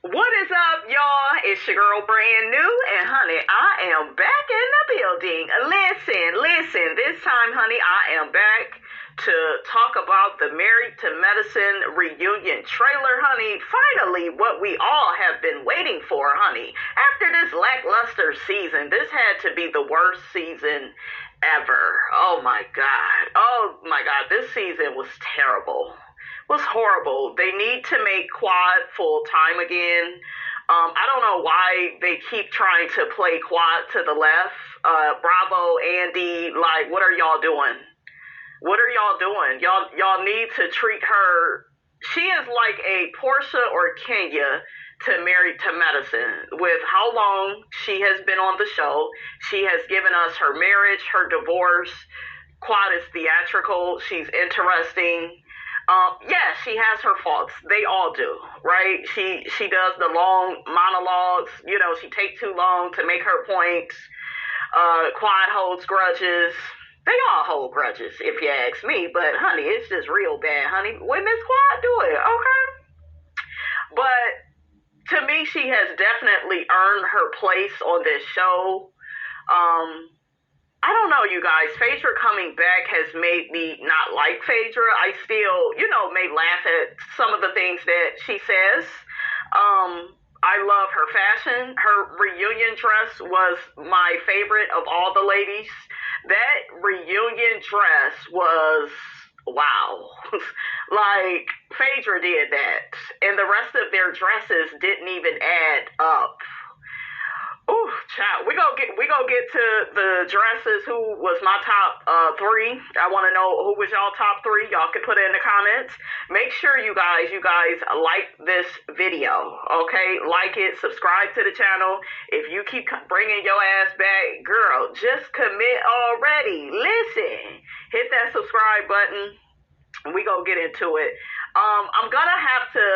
What is up, y'all? It's your girl, Brand New, and honey, I am back in the building. Listen, this time, honey, I am back to talk about the Married to Medicine reunion trailer, honey. Finally, what we all have been waiting for, honey. After this lackluster season, this had to be the worst season ever. Oh my God, this season was terrible. Was horrible. They need to make Quad full time again. I don't know why they keep trying to play Quad to the left. Bravo, Andy, like, what are y'all doing? What are y'all doing? Y'all need to treat her. She is like a Portia or Kenya to Married to Medicine. With how long she has been on the show, she has given us her marriage, her divorce. Quad is theatrical. She's interesting. Yes, she has her faults. They all do, right? She does the long monologues. You know, she takes too long to make her points. Quad holds grudges. They all hold grudges, if you ask me. But, honey, it's just real bad, honey. When Miss Quad do it, okay? But to me, she has definitely earned her place on this show. I don't know, you guys. Phaedra coming back has made me not like Phaedra. I still, may laugh at some of the things that she says. I love her fashion. Her reunion dress was my favorite of all the ladies. That reunion dress was, wow. Like, Phaedra did that. And the rest of their dresses didn't even add up. Ooh, child, we gonna get to the dresses. Who was my top three? I want to know who was y'all top three. Y'all can put it in the comments. Make sure you guys like this video, okay? Like it, subscribe to the channel. If you keep bringing your ass back, girl, just commit already. Listen, hit that subscribe button. We gonna get into it. I'm gonna have to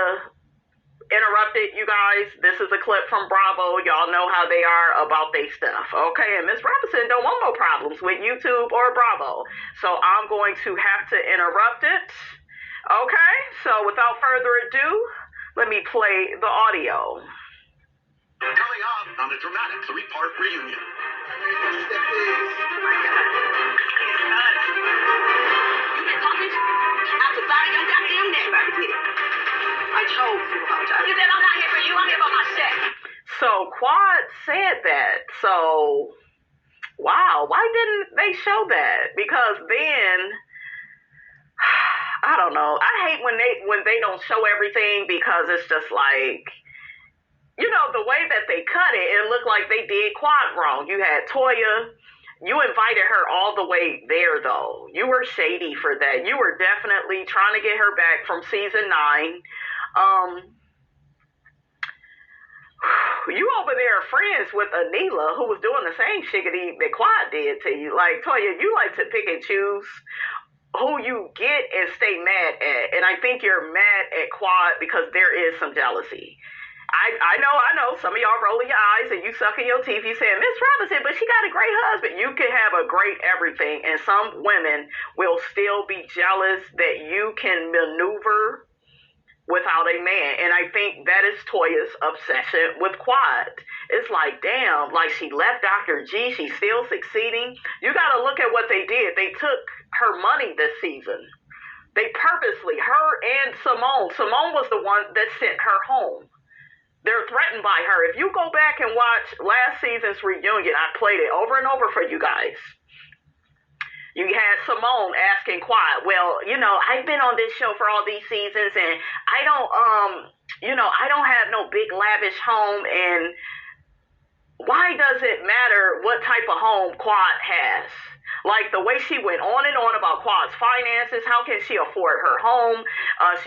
interrupt it, you guys. This is a clip from Bravo. Y'all know how they are about their stuff, okay? And Miss Robinson don't want no problems with YouTube or Bravo, so I'm going to have to interrupt it, okay? So without further ado, let me play the audio. Coming up on the dramatic 3-part reunion. You been talking out the side of your goddamn neck about to get it. I chose to apologize. You said I'm not here for you, I'm here for my check. So Quad said that. So, wow, why didn't they show that? Because then, I don't know. I hate when they don't show everything, because it's just like, the way that they cut it, it looked like they did Quad wrong. You had Toya. You invited her all the way there, though. You were shady for that. You were definitely trying to get her back from season 9. You over there friends with Anila, who was doing the same shiggity that Quad did to you. Like, Toya, you like to pick and choose who you get and stay mad at. And I think you're mad at Quad because there is some jealousy. I know. Some of y'all rolling your eyes and you sucking your teeth. You saying, Miss Robinson, but she got a great husband. You can have a great everything. And some women will still be jealous that you can maneuver without a man. And I think that is Toya's obsession with Quad. It's like, damn, like she left Dr. G. She's still succeeding. You got to look at what they did. They took her money this season. They purposely, her and Simone was the one that sent her home. They're threatened by her. If you go back and watch last season's reunion, I played it over and over for you guys. You had Simone asking Quad, well, I've been on this show for all these seasons, and I don't have no big lavish home, and why does it matter what type of home Quad has? Like, the way she went on and on about Quad's finances, how can she afford her home?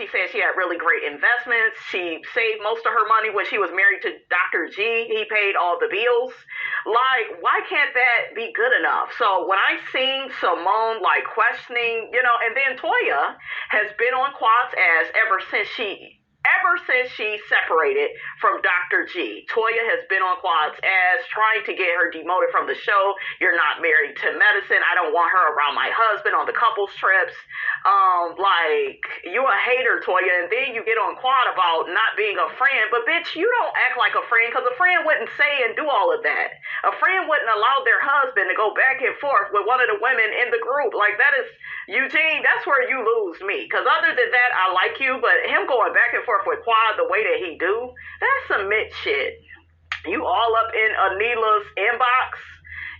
She said she had really great investments. She saved most of her money when she was married to Dr. G. He paid all the bills. Like, why can't that be good enough? So when I seen Simone, like, questioning, and then Toya has been on Quad's ass ever since ever since she separated from Dr. G, Toya has been on Quad's ass trying to get her demoted from the show. You're not married to medicine. I don't want her around my husband on the couples trips. Like, you a hater, Toya, and then you get on Quad about not being a friend. But bitch, you don't act like a friend, because a friend wouldn't say and do all of that. A friend wouldn't allow their husband to go back and forth with one of the women in the group. Like, that is, Eugene, that's where you lose me. Because other than that, I like you, but him going back and forth with Quad the way that he do, that's some mid shit. You all up in Anila's inbox,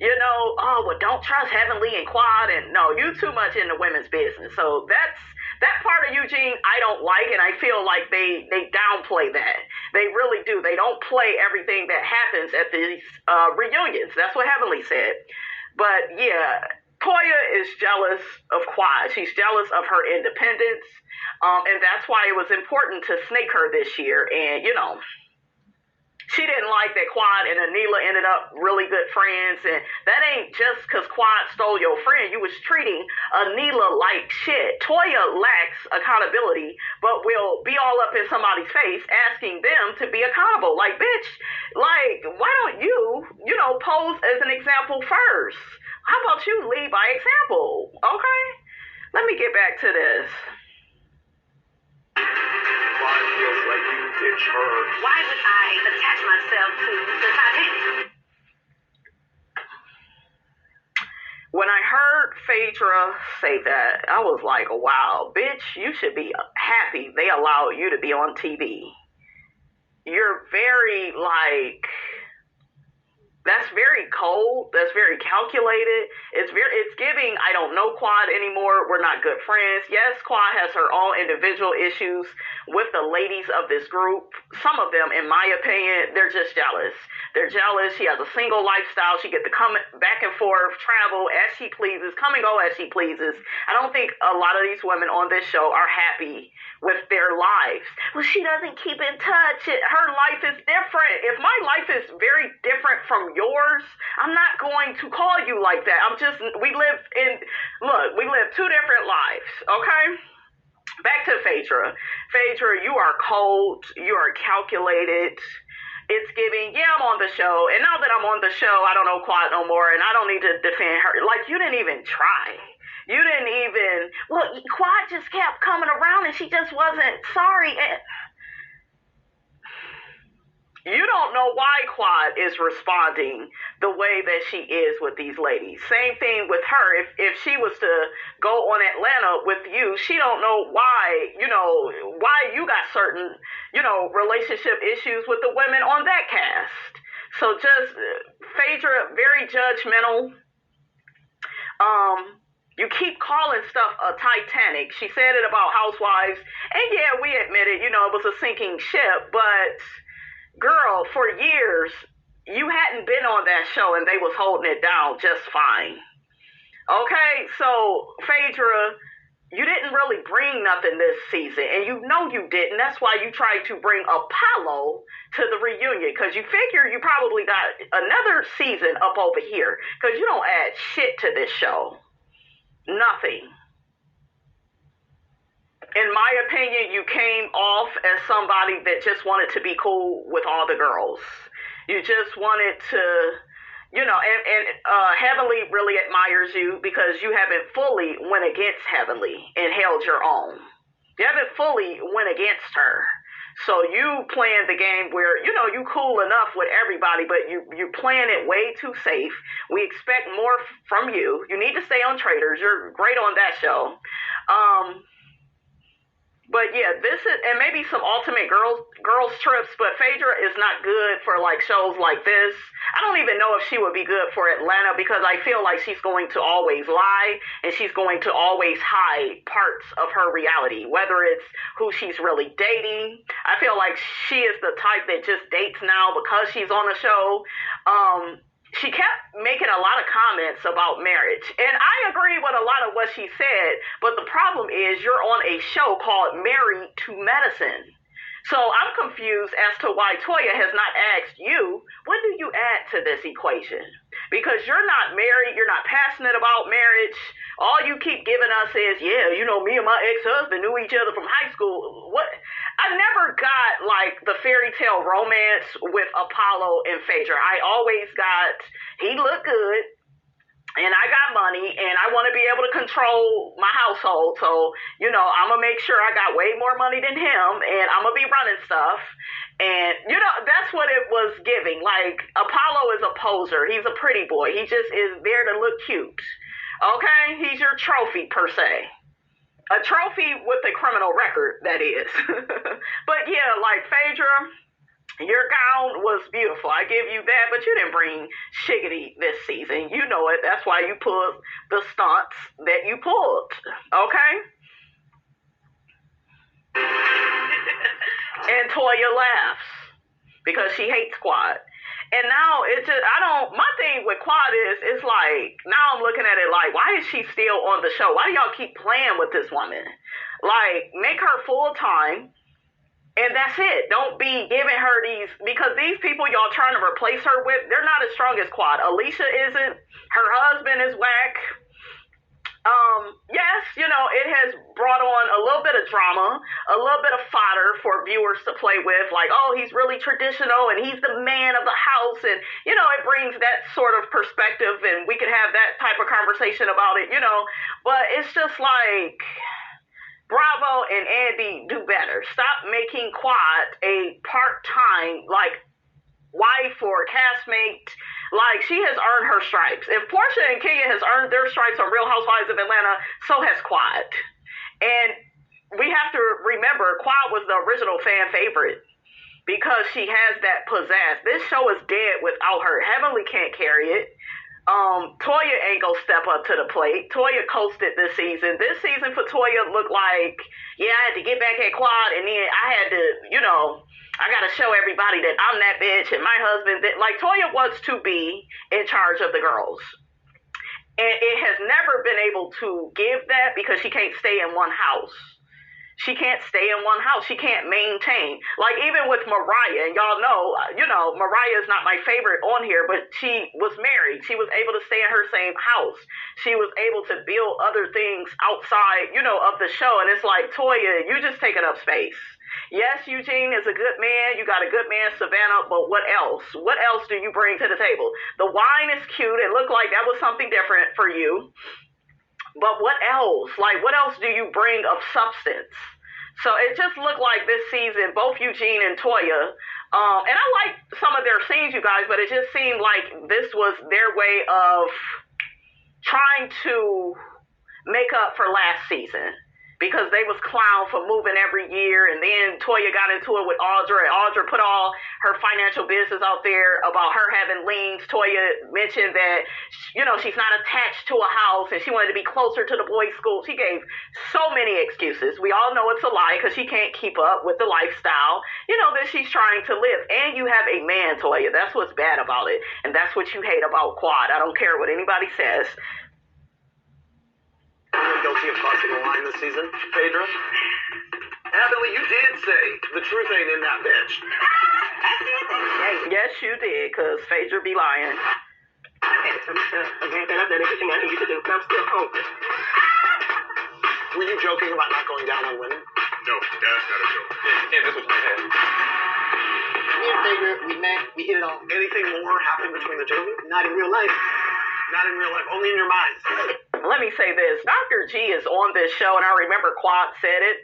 you know, oh, well, don't trust Heavenly and Quad, and no, you too much in the women's business. So that part of Eugene I don't like, and I feel like they downplay that. They really do. They don't play everything that happens at these reunions. That's what Heavenly said. But yeah, Toya is jealous of Quad. She's jealous of her independence. And that's why it was important to snake her this year. And, you know, she didn't like that Quad and Anila ended up really good friends. And that ain't just because Quad stole your friend. You was treating Anila like shit. Toya lacks accountability, but will be all up in somebody's face asking them to be accountable. Like, bitch, like, why don't you, you know, pose as an example first? How about you lead by example? Okay? Let me get back to this. Quad feels like you ditch her. Why would I attach myself to the Titanic? When I heard Phaedra say that, I was like, wow, bitch, you should be happy they allowed you to be on TV. You're very, like, that's very cold. That's very calculated. It's giving, I don't know Quad anymore. We're not good friends. Yes, Quad has her own individual issues with the ladies of this group. Some of them, in my opinion, they're just jealous. They're jealous. She has a single lifestyle. She gets to come back and forth, travel as she pleases, come and go as she pleases. I don't think a lot of these women on this show are happy with their lives. Well, she doesn't keep in touch. Her life is different. If my life is very different from yours, I'm not going to call you like that. We live two different lives, okay? Back to Phaedra. Phaedra, you are cold. You are calculated. It's giving, yeah, I'm on the show. And now that I'm on the show, I don't know Quad no more, and I don't need to defend her. Like, you didn't even try. You didn't even, well, Quad just kept coming around, and she just wasn't sorry. And you don't know why Quad is responding the way that she is with these ladies. Same thing with her. If she was to go on Atlanta with you, she don't know why, why you got certain, relationship issues with the women on that cast. So just, Phaedra, very judgmental. You keep calling stuff a Titanic. She said it about Housewives. And yeah, we admit it, it was a sinking ship, but girl, for years, you hadn't been on that show and they was holding it down just fine. Okay, so Phaedra, you didn't really bring nothing this season, and you know you didn't. That's why you tried to bring Apollo to the reunion, because you figure you probably got another season up over here, because you don't add shit to this show. Nothing. In my opinion, you came off as somebody that just wanted to be cool with all the girls. You just wanted to, Heavenly really admires you because you haven't fully went against Heavenly and held your own. You haven't fully went against her. So you playing the game where, you cool enough with everybody, but you playing it way too safe. We expect more from you. You need to stay on Traitors. You're great on that show. But yeah, this is, and maybe some ultimate girls trips, but Phaedra is not good for like shows like this. I don't even know if she would be good for Atlanta, because I feel like she's going to always lie and she's going to always hide parts of her reality, whether it's who she's really dating. I feel like she is the type that just dates now because she's on the show. She kept making a lot of comments about marriage, and I agree with a lot of what she said, but the problem is you're on a show called Married to Medicine. So I'm confused as to why Toya has not asked you, what do you add to this equation? Because you're not married, you're not passionate about marriage. All you keep giving us is, yeah, you know, me and my ex-husband knew each other from high school. What? I never got like the fairy tale romance with Apollo and Phaedra. I always got, he looked good, and I got money, and I want to be able to control my household. So, you know, I'm going to make sure I got way more money than him, and I'm going to be running stuff. And, you know, that's what it was giving. Like, Apollo is a poser. He's a pretty boy. He just is there to look cute. Okay? He's your trophy, per se. A trophy with a criminal record, that is. But, yeah, like, Phaedra, your gown was beautiful. I give you that, but you didn't bring shiggity this season. You know it. That's why you pulled the stunts that you pulled. Okay? And Toya laughs because she hates Quad. And now it's just, my thing with Quad is, it's like, now I'm looking at it like, why is she still on the show? Why do y'all keep playing with this woman? Like, make her full time. And that's it. Don't be giving her these, because these people y'all trying to replace her with, they're not as strong as Quad. Alicia isn't. Her husband is whack. Yes, you know, it has brought on a little bit of drama, a little bit of fodder for viewers to play with, like, oh, he's really traditional and he's the man of the house. And, you know, it brings that sort of perspective, and we can have that type of conversation about it, you know. But it's just like, Bravo and Andy, do better. Stop making Quad a part-time, like, wife or castmate. Like, she has earned her stripes. If Portia and Kenya has earned their stripes on Real Housewives of Atlanta, so has Quad. And we have to remember, Quad was the original fan favorite because she has that pizzazz. This show is dead without her. Heavenly can't carry it. Toya ain't gonna step up to the plate. Toya coasted this season. This season for Toya looked like, yeah, I had to get back at Quad, and then I had to, you know, I gotta show everybody that I'm that bitch, and my husband, that, like, Toya wants to be in charge of the girls. And it has never been able to give that because she can't stay in one house. She can't stay in one house. She can't maintain. Like, even with Mariah, and y'all know, you know, Mariah is not my favorite on here, but she was married. She was able to stay in her same house. She was able to build other things outside, you know, of the show. And it's like, Toya, you just taking up space. Yes, Eugene is a good man. You got a good man, Savannah, but what else? What else do you bring to the table? The wine is cute. It looked like that was something different for you. But what else? Like, what else do you bring of substance? So it just looked like this season, both Eugene and Toya, and I like some of their scenes, you guys, but it just seemed like this was their way of trying to make up for last season. Because they was clowned for moving every year, and then Toya got into it with Audra, and Audra put all her financial business out there about her having liens. Toya mentioned that, you know, she's not attached to a house, and she wanted to be closer to the boys' school. She gave so many excuses. We all know it's a lie, because she can't keep up with the lifestyle, you know, that she's trying to live. And you have a man, Toya. That's what's bad about it, and that's what you hate about Quad. I don't care what anybody says. Guilty of crossing the line this season, Phaedra? Heavenly, you did say the truth ain't in that bitch. Yes, you did, because Phaedra be lying. I had some stuff. I've done everything I needed to do, but I'm still hungry. Were you joking about not going down on women? No, that's not a joke. Yeah, this was my head. Me and Phaedra, we met, we hit it off. Anything more happened between the two of you? Not in real life. Not in real life, only in your minds. Let me say this. Dr. G is on this show, and I remember Quad said it.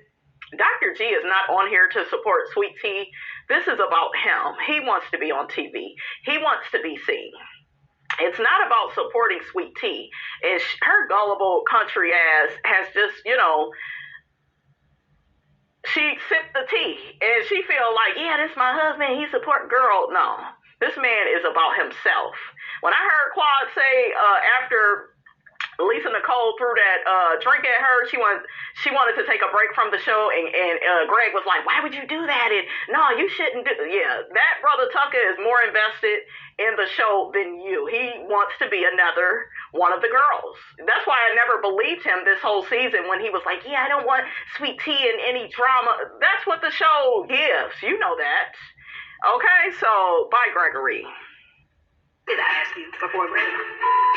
Dr. G is not on here to support Sweet Tea. This is about him. He wants to be on TV. He wants to be seen. It's not about supporting Sweet Tea. It's her gullible country ass has just, you know, she sipped the tea, and she feel like, yeah, this my husband, he support girl. No, this man is about himself. When I heard Quad say after Lisa Nicole threw that drink at her. She wanted to take a break from the show, and Greg was like, "Why would you do that?" And no, you shouldn't do. Yeah, that brother Tucker is more invested in the show than you. He wants to be another one of the girls. That's why I never believed him this whole season when he was like, "Yeah, I don't want Sweet Tea in any drama." That's what the show gives. You know that. Okay, so bye, Gregory. Did I ask you for $4,000?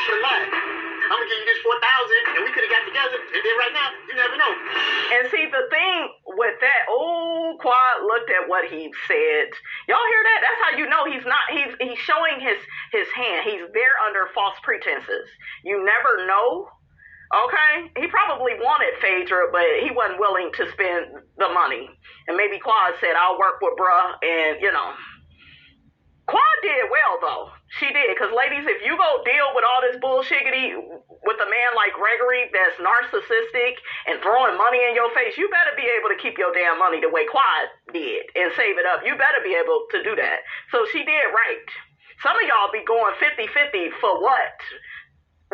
Shit, lie. I'm gonna give you this 4,000, and we could have got together, and then right now, you never know. And see, the thing with that, Quad looked at what he said. Y'all hear that? That's how you know he's showing his hand. He's there under false pretenses. You never know. Okay? He probably wanted Phaedra, but he wasn't willing to spend the money. And maybe Quad said, I'll work with bruh, and, you know. Quad did well, though. She did. Because, ladies, if you go deal with all this bullshiggity with a man like Gregory that's narcissistic and throwing money in your face, you better be able to keep your damn money the way Quad did and save it up. You better be able to do that. So she did right. Some of y'all be going 50-50 for what?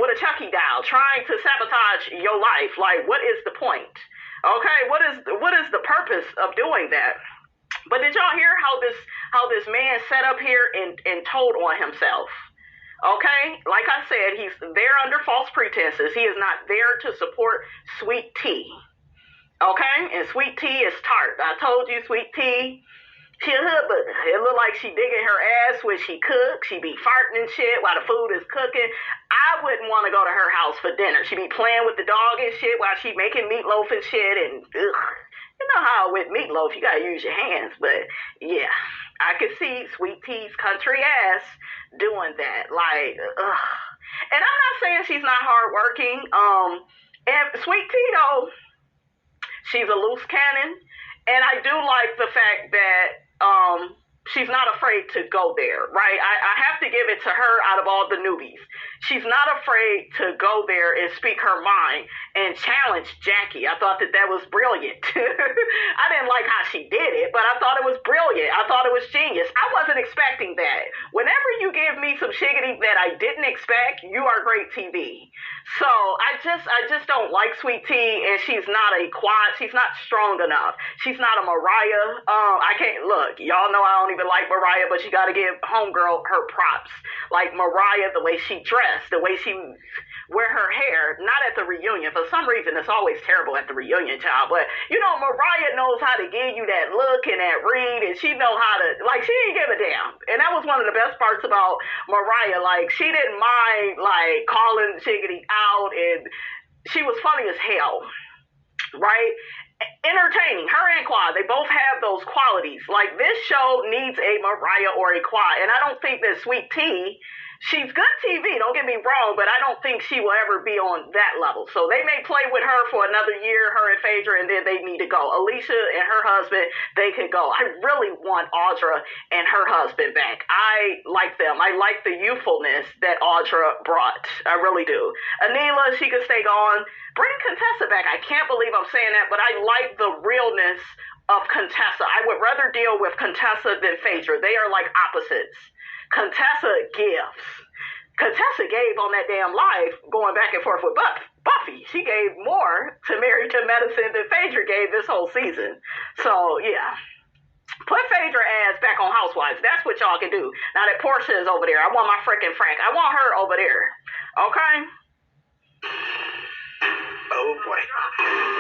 With a Chucky doll, trying to sabotage your life. Like, what is the point? Okay, what is the purpose of doing that? But did y'all hear how this man sat up here and told on himself? Okay, like I said, he's there under false pretenses. He is not there to support Sweet Tea. Okay, and Sweet Tea is tart. I told you, Sweet Tea, she a hood, but it look like she digging her ass when she cooks. She be farting and shit while the food is cooking. I wouldn't want to go to her house for dinner. She be playing with the dog and shit while she making meatloaf and shit, and ugh. You know how with meatloaf, you gotta use your hands, but yeah, I could see Sweet Tea's country ass doing that. Like, ugh. And I'm not saying she's not hardworking. And Sweet Tea, though, she's a loose cannon. And I do like the fact that she's not afraid to go there, right? I have to give it to her out of all the newbies. She's not afraid to go there and speak her mind and challenge Jackie. I thought that was brilliant. I didn't like how she did it, but I thought it was brilliant. I thought it was genius. I wasn't expecting that. Whenever you give me some shiggity that I didn't expect, you are great TV. So I just don't like Sweet Tea, and she's not a Quad. She's not strong enough. She's not a Mariah. I can't look. Y'all know I don't even like Mariah, but you got to give homegirl her props. Like Mariah, the way she dressed, the way she wear her hair, not at the reunion. For some reason, it's always terrible at the reunion, child. But, you know, Mariah knows how to give you that look and that read, and she know how to, like, she didn't give a damn. And that was one of the best parts about Mariah. Like, she didn't mind, like, calling Shiggity out, and she was funny as hell, right? Entertaining. Her and Quad, they both have those qualities. Like, this show needs a Mariah or a Quad, and I don't think that Sweet Tea, she's good TV, don't get me wrong, but I don't think she will ever be on that level. So they may play with her for another year, her and Phaedra, and then they need to go. Alicia and her husband, they could go. I really want Audra and her husband back. I like them. I like the youthfulness that Audra brought. I really do. Anila, she could stay gone. Bring Contessa back. I can't believe I'm saying that, but I like the realness of Contessa. I would rather deal with Contessa than Phaedra. They are like opposites. Contessa gives. Contessa gave on that damn life going back and forth with Buffy. She gave more to Married to Medicine than Phaedra gave this whole season. So, yeah. Put Phaedra ass back on Housewives. That's what y'all can do. Now that Portia is over there, I want my frickin' Frank. I want her over there. Okay? Oh boy.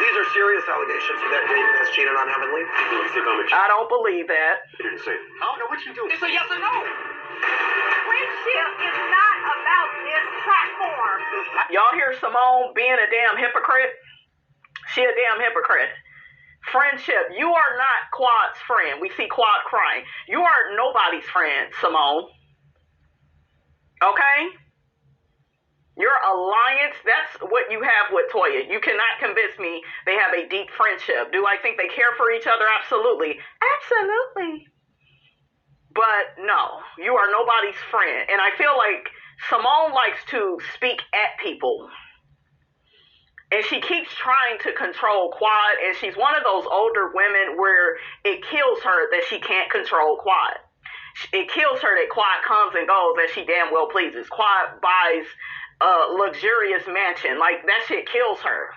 These are serious allegations that David has cheated on Heavenly. I don't believe that. You didn't say it. I don't know what you do. It's a yes or no. Friendship is not about this platform. Y'all hear Simone being a damn hypocrite? She a damn hypocrite. Friendship. You are not Quad's friend. We see Quad crying. You are nobody's friend, Simone. Okay? Your alliance, that's what you have with Toya. You cannot convince me they have a deep friendship. Do I think they care for each other? Absolutely. Absolutely. But no, you are nobody's friend. And I feel like Simone likes to speak at people. And she keeps trying to control Quad. And she's one of those older women where it kills her that she can't control Quad. It kills her that Quad comes and goes as she damn well pleases. Quad buys a luxurious mansion. Like, that shit kills her.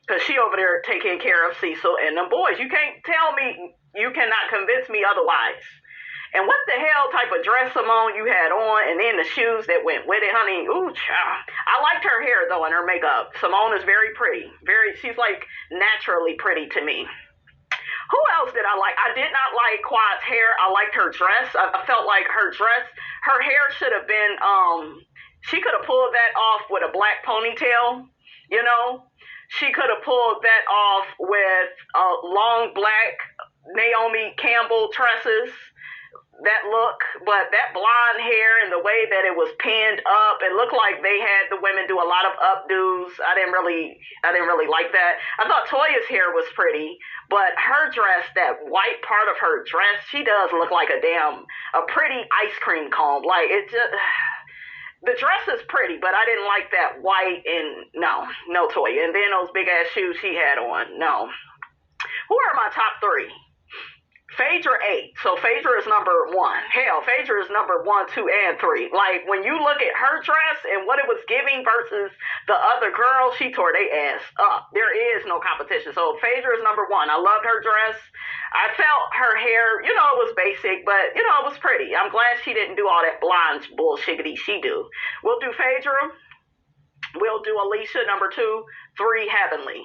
Because she over there taking care of Cecil and them boys. You can't tell me, you cannot convince me otherwise. And what the hell type of dress, Simone, you had on, and then the shoes that went with it, honey. Ooh, child. I liked her hair, though, and her makeup. Simone is very pretty. She's, like, naturally pretty to me. Who else did I like? I did not like Quad's hair. I liked her dress. I felt like her hair should have been, she could have pulled that off with a black ponytail, you know? She could have pulled that off with long black Naomi Campbell tresses, that look, but that blonde hair and the way that it was pinned up, it looked like they had the women do a lot of updos. I didn't really like that. I thought Toya's hair was pretty, but her dress, that white part of her dress, she does look like a pretty ice cream cone. Like, it just, the dress is pretty, but I didn't like that white, and no Toya. And then those big ass shoes she had on, no. Who are my top three? Phaedra 8. So Phaedra is number 1. Hell, Phaedra is number 1, 2, and 3. Like, when you look at her dress and what it was giving versus the other girls, she tore their ass up. There is no competition. So Phaedra is number 1. I loved her dress. I felt her hair, it was basic, but, it was pretty. I'm glad she didn't do all that blonde bullshiggity she do. We'll do Phaedra. We'll do Alicia, number 2. 3, Heavenly.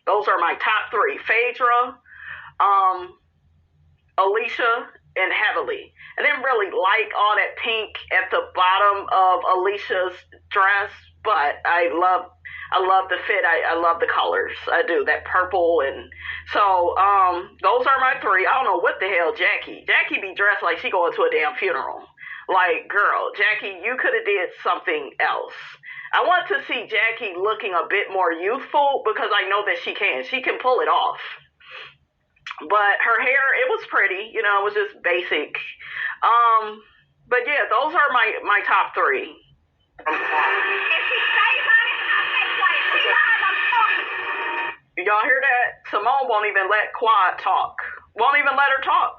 Those are my top 3. Phaedra, Alicia, and Heavenly. I didn't really like all that pink at the bottom of Alicia's dress, but I love the fit. I love the colors. I do. That purple. And so those are my 3. I don't know what the hell Jackie be dressed like she going to a damn funeral. Like, girl, Jackie, you could have did something else. I want to see Jackie looking a bit more youthful, because I know that she can pull it off. But her hair, it was pretty, it was just basic. But yeah, those are my top 3. If she stays on it, I say quiet. She lies, I'm talking. Y'all hear that? Simone won't even let Quad talk. Won't even let her talk.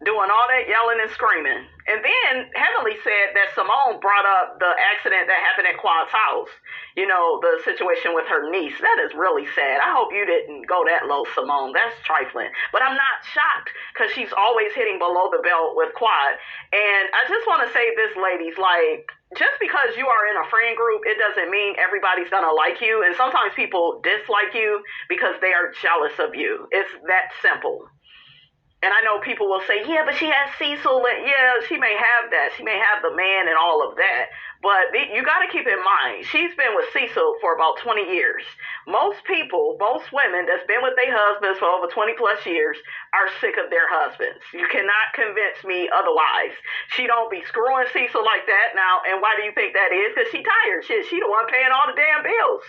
Doing all that yelling and screaming. And then Heavenly said that Simone brought up the accident that happened at Quad's house. The situation with her niece. That is really sad. I hope you didn't go that low, Simone. That's trifling. But I'm not shocked, because she's always hitting below the belt with Quad. And I just want to say this, ladies, like, just because you are in a friend group, it doesn't mean everybody's going to like you. And sometimes people dislike you because they are jealous of you. It's that simple. And I know people will say, yeah, but she has Cecil. Yeah, she may have that. She may have the man and all of that. But you got to keep in mind, she's been with Cecil for about 20 years. Most women that's been with their husbands for over 20 plus years are sick of their husbands. You cannot convince me otherwise. She don't be screwing Cecil like that now. And why do you think that is? Because she tired. She the one paying all the damn bills.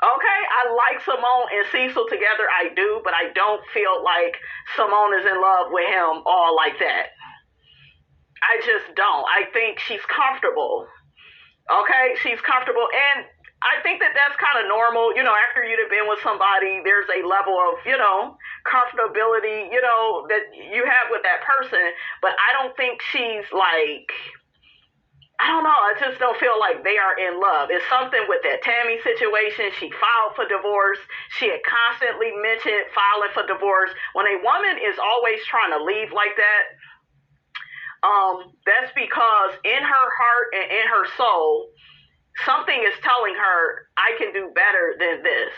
Okay, I like Simone and Cecil together, I do, but I don't feel like Simone is in love with him all like that. I just don't. I think she's comfortable. Okay, she's comfortable, and I think that that's kind of normal. After you've been with somebody, there's a level of, comfortability, that you have with that person, but I don't think she's like, I don't know. I just don't feel like they are in love. It's something with that Tammy situation. She filed for divorce. She had constantly mentioned filing for divorce. When a woman is always trying to leave like that, that's because in her heart and in her soul, something is telling her, I can do better than this.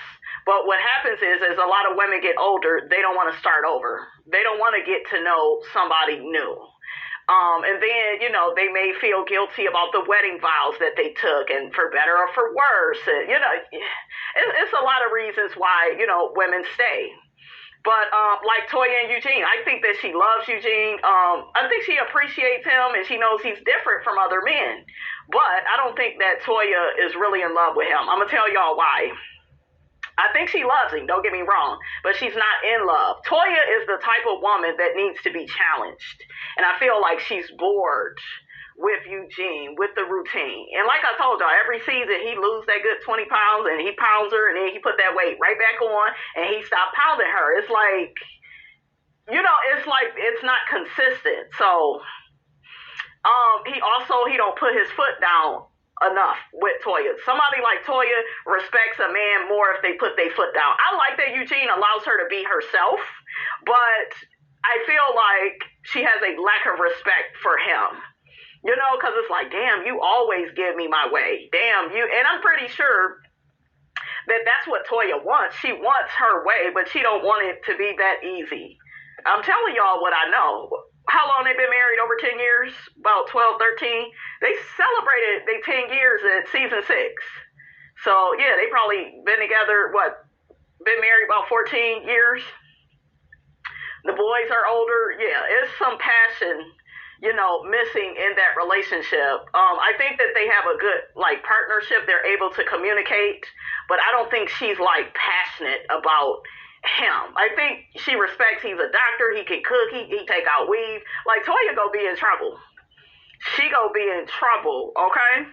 But what happens is a lot of women get older, they don't want to start over. They don't want to get to know somebody new. And then, they may feel guilty about the wedding vows that they took, and for better or for worse. And, it's a lot of reasons why, women stay. But like Toya and Eugene, I think that she loves Eugene. I think she appreciates him, and she knows he's different from other men. But I don't think that Toya is really in love with him. I'm going to tell y'all why. I think she loves him, don't get me wrong, but she's not in love. Toya is the type of woman that needs to be challenged. And I feel like she's bored with Eugene, with the routine. And like I told y'all, every season he lose that good 20 pounds and he pounds her, and then he put that weight right back on and he stopped pounding her. It's like, it's not consistent. So He don't put his foot down enough with Toya. Somebody like Toya respects a man more if they put their foot down. I like that Eugene allows her to be herself, but I feel like she has a lack of respect for him. You know, because it's like, damn, you always give me my way. Damn, you. And I'm pretty sure that that's what Toya wants. She wants her way, but she don't want it to be that easy. I'm telling y'all what I know. How long they been married? Over 10 years? About 12, 13? They celebrated their 10 years at season 6. So, yeah, they probably been together, been married about 14 years? The boys are older. Yeah, it's some passion, missing in that relationship. I think that they have a good, partnership. They're able to communicate, but I don't think she's, passionate about him. I think she respects he's a doctor, he can cook, he take out weave. Toya gonna be in trouble. She gonna be in trouble, okay?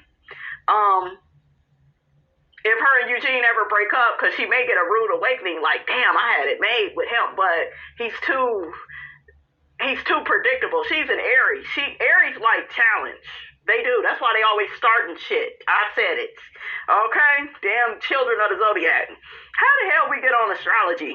If her and Eugene ever break up, because she may get a rude awakening, damn, I had it made with him, but he's too predictable. She's an Aries. Aries like challenge. They do. That's why they always starting shit. I said it. Okay? Damn children of the Zodiac. How the hell we get on astrology?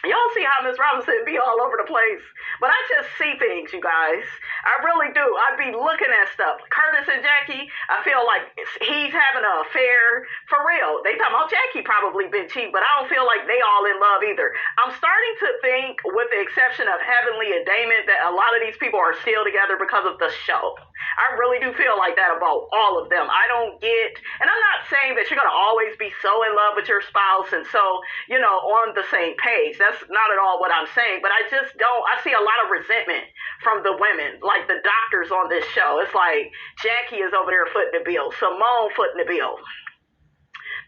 Y'all see how Miss Robinson be all over the place? But I just see things, you guys. I really do. I be looking at stuff. Curtis and Jackie, I feel like he's having an affair for real. They talking about Jackie probably been cheating, but I don't feel like they all in love either. I'm starting to think, with the exception of Heavenly and Damon, that a lot of these people are still together because of the show. I really do feel like that about all of them. I don't get, and I'm not saying that you're going to always be so in love with your spouse and so, on the same page. That's not at all what I'm saying, but I just don't, I see a lot of resentment from the women, like the doctors on this show. It's like Jackie is over there footing the bill, Simone footing the bill.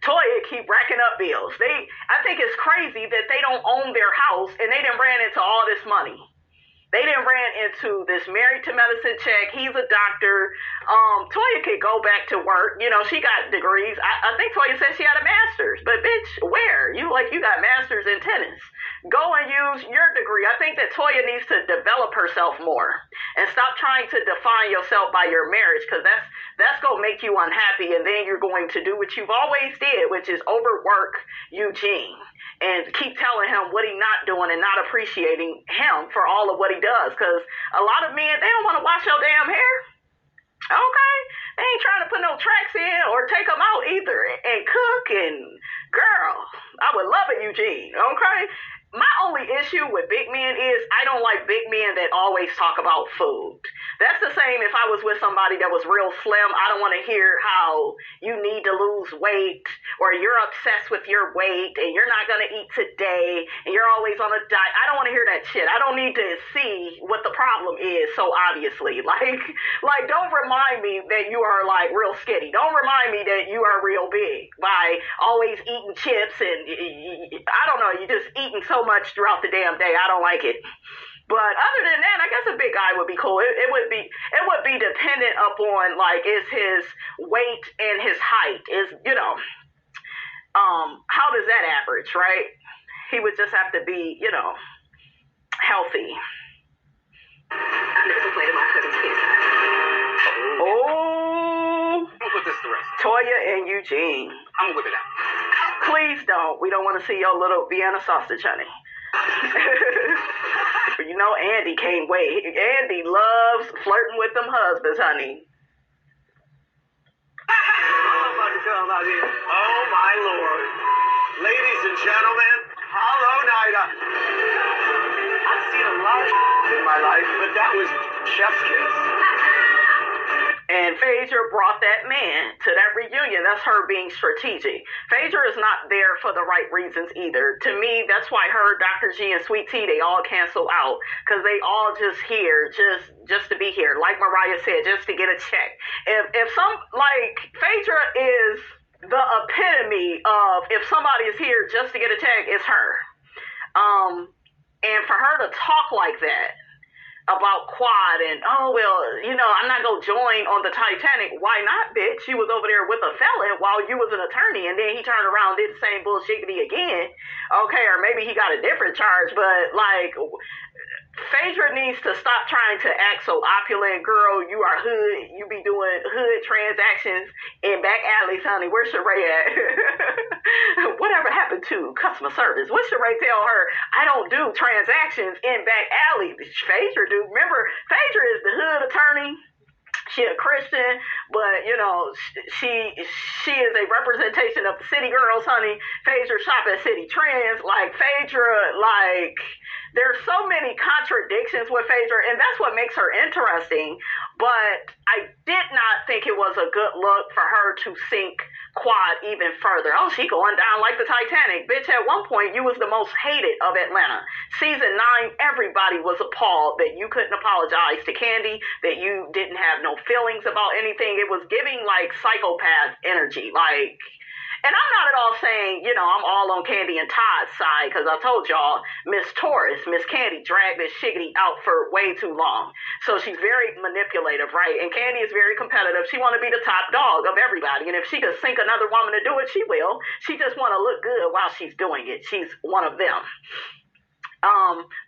Toya keep racking up bills. I think it's crazy that they don't own their house and they done ran into all this money. They done ran into this married to medicine check. He's a doctor. Toya could go back to work. She got degrees. I think Toya said she had a master's. But bitch, where? You got masters in tennis. Go and use your degree. I think that Toya needs to develop herself more and stop trying to define yourself by your marriage, because that's going to make you unhappy, and then you're going to do what you've always did, which is overwork Eugene and keep telling him what he's not doing and not appreciating him for all of what he does. Because a lot of men, they don't want to wash your damn hair. Okay? They ain't trying to put no tracks in or take them out either and cook. And girl, I would love it, Eugene. Okay? My only issue with big men is I don't like big men that always talk about food. That's the same if I was with somebody that was real slim. I don't want to hear how you need to lose weight or you're obsessed with your weight and you're not going to eat today and you're always on a diet. I don't want to hear that shit. I don't need to see what the problem is so obviously. Like don't remind me that you are real skinny. Don't remind me that you are real big by always eating chips and I don't know, you're just eating so much throughout the damn day. I don't like it. But other than that, I guess a big guy would be cool. It would be dependent upon is his weight and his height is how does that average, right? He would just have to be healthy. I never played my cousin's kids. Oh, Don't put this to rest. Toya and Eugene. I'm gonna whip it out. Please don't. We don't want to see your little Vienna sausage, honey. Andy can't wait. Andy loves flirting with them husbands, honey. Oh my Lord. Ladies and gentlemen, hello, Nida. I've seen a lot in my life, but that was chef's kiss. And Phaedra brought that man to that reunion. That's her being strategic. Phaedra is not there for the right reasons either. To me, that's why her, Dr. G, and Sweet Tea, they all cancel out. Because they all just here just to be here. Like Mariah said, just to get a check. If Phaedra is the epitome of if somebody is here just to get a check, it's her. And for her to talk like that about Quad and, I'm not going to join on the Titanic. Why not, bitch? You was over there with a felon while you was an attorney, and then he turned around and did the same bullshiggity again. Okay, or maybe he got a different charge, but, Phaedra Phaedra needs to stop trying to act so opulent. Girl, you are hood. You be doing hood transactions in back alleys, honey. Where's Sheree at? Whatever happened to customer service? What Sheree tell her? I don't do transactions in back alley. Phaedra do. Remember, Phaedra is the hood attorney. She a Christian, but you know, she is a representation of the city girls, honey. Phaedra shop at City Trends. Like Phaedra, like there's so many contradictions with Phaedra, and that's what makes her interesting. But I did not think it was a good look for her to sink Quad even further. Oh, she going down like the Titanic. Bitch, at one point, you was the most hated of Atlanta. Season 9, everybody was appalled that you couldn't apologize to Candy, that you didn't have no feelings about anything. It was giving, like, psychopath energy. Like, and I'm not at all saying, you know, I'm all on Candy and Todd's side, because I told y'all, Miss Taurus, Miss Candy, dragged this shiggity out for way too long. So she's very manipulative, right? And Candy is very competitive. She want to be the top dog of everybody. And if she could sink another woman to do it, she will. She just want to look good while she's doing it. She's one of them.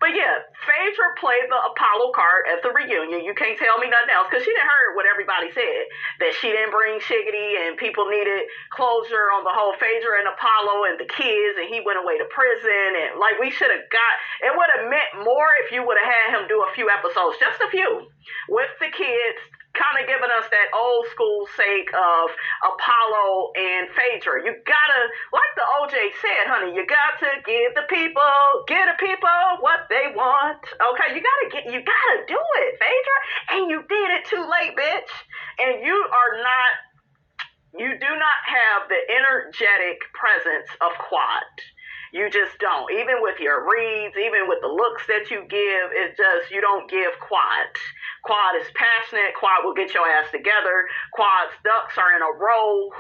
But yeah, Phaedra played the Apollo card at the reunion. You can't tell me nothing else, because she didn't hear what everybody said, that she didn't bring Shiggity and people needed closure on the whole Phaedra and Apollo and the kids, and he went away to prison, and like we should have got, it would have meant more if you would have had him do a few episodes, just a few, with the kids, kind of giving us that old school sake of Apollo and Phaedra. You gotta, like the OJ said, honey, you got to give the people what they want. Okay, you gotta do it, Phaedra. And you did it too late, bitch. And you do not have the energetic presence of Quad. You just don't. Even with your reads, even with the looks that you give, it's just, you don't give Quad. Quad is passionate. Quad will get your ass together. Quad's ducks are in a row.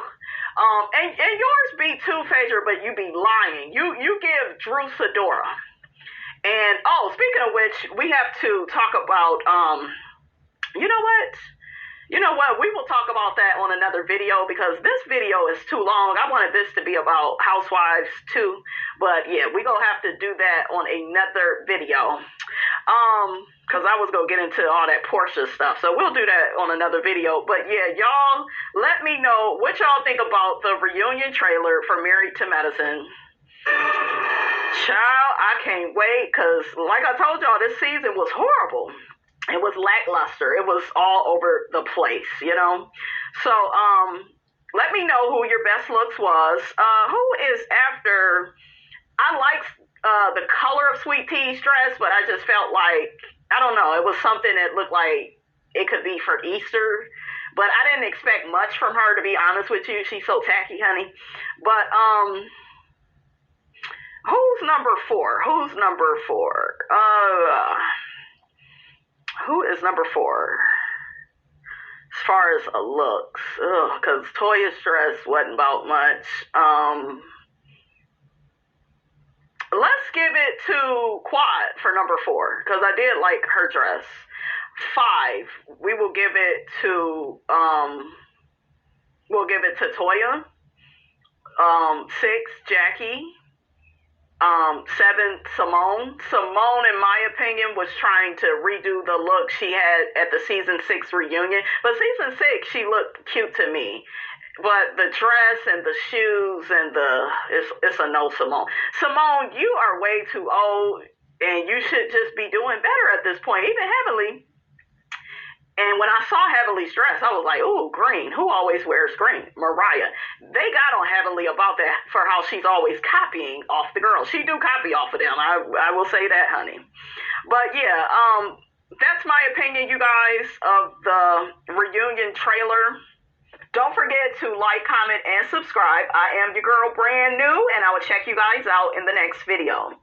And yours be too, Phaedra, but you be lying. You give Drew Sidora. And, oh, speaking of which, we have to talk about, you know what? You know what? We will talk about that on another video, because this video is too long. I wanted this to be about Housewives too. But yeah, we're going to have to do that on another video. Because I was going to get into all that Portia stuff. So we'll do that on another video. But yeah, y'all, let me know what y'all think about the reunion trailer for Married to Medicine. Child, I can't wait, because like I told y'all, this season was horrible. It was lackluster. It was all over the place, you know? So, let me know who your best looks was. Who is after, I liked the color of Sweet Tea's dress, but I just felt like, I don't know, it was something that looked like it could be for Easter. But I didn't expect much from her, to be honest with you. She's so tacky, honey. But, who's number 4? Who's number 4? Who is number 4? As far as looks, because Toya's dress wasn't about much. Let's give it to Quad for number 4, because I did like her dress. 5, we will give it to, Toya. 6, Jackie. 7, Simone. Simone, in my opinion, was trying to redo the look she had at the season 6 reunion. But season 6, she looked cute to me. But the dress and the shoes and it's a no, Simone. Simone, you are way too old, and you should just be doing better at this point. Even Heavenly. And when I saw Heavenly's dress, I was like, ooh, green. Who always wears green? Mariah. They got on Heavenly about that for how she's always copying off the girls. She do copy off of them. I will say that, honey. But yeah, that's my opinion, you guys, of the reunion trailer. Don't forget to like, comment, and subscribe. I am your girl, Brand New, and I will check you guys out in the next video.